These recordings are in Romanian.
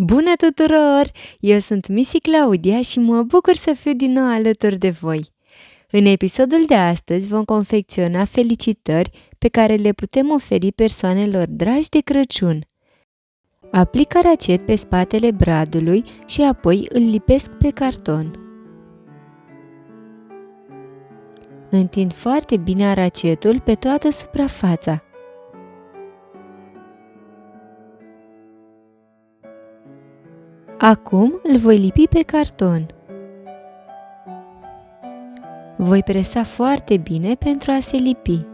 Bună tuturor! Eu sunt Missy Claudia și mă bucur să fiu din nou alături de voi. În episodul de astăzi vom confecționa felicitări pe care le putem oferi persoanelor dragi de Crăciun. Aplic aracet pe spatele bradului și apoi îl lipesc pe carton. Întind foarte bine aracetul pe toată suprafața. Acum îl voi lipi pe carton. Voi presa foarte bine pentru a se lipi.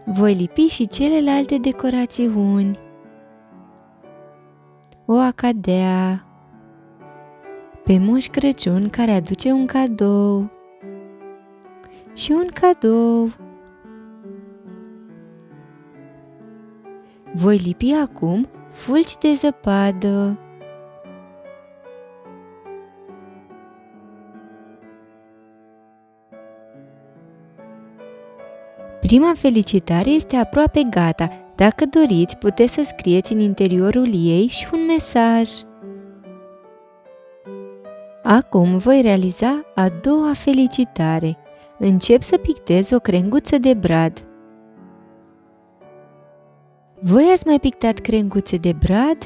Voi lipi și celelalte decorațiuni. O acadea pe Moș Crăciun care aduce un cadou și un cadou. Voi lipi acum fulgi de zăpadă. Prima felicitare este aproape gata. Dacă doriți, puteți să scrieți în interiorul ei și un mesaj. Acum voi realiza a doua felicitare. Încep să pictez o crenguță de brad. Voi ați mai pictat crenguțe de brad?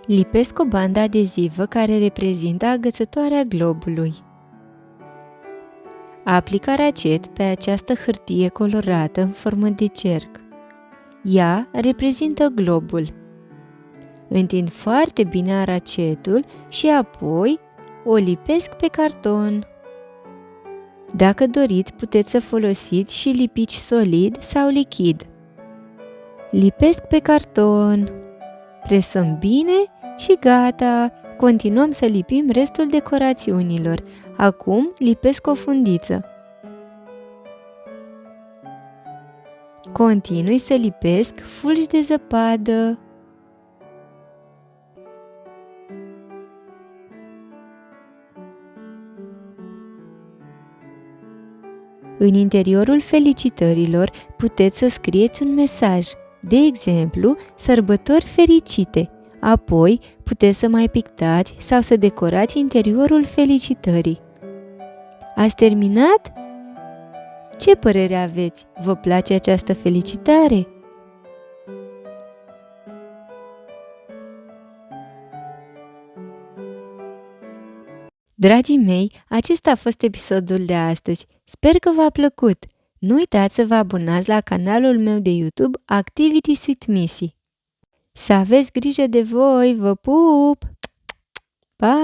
Lipesc o bandă adezivă care reprezintă agățătoarea globului. Aplic aracet pe această hârtie colorată în formă de cerc. Ea reprezintă globul. Întind foarte bine aracetul și apoi o lipesc pe carton. Dacă doriți, puteți să folosiți și lipici solid sau lichid. Lipesc pe carton. Presăm bine și gata! Continuăm să lipim restul decorațiunilor. Acum lipesc o fundiță. Continui să lipesc fulgi de zăpadă. În interiorul felicitărilor puteți să scrieți un mesaj, de exemplu, sărbători fericite. Apoi puteți să mai pictați sau să decorați interiorul felicitării. Ați terminat? Ce părere aveți? Vă place această felicitare? Dragii mei, acesta a fost episodul de astăzi. Sper că v-a plăcut! Nu uitați să vă abonați la canalul meu de YouTube Activities with Missy. Să aveți grijă de voi, vă pup! Pa!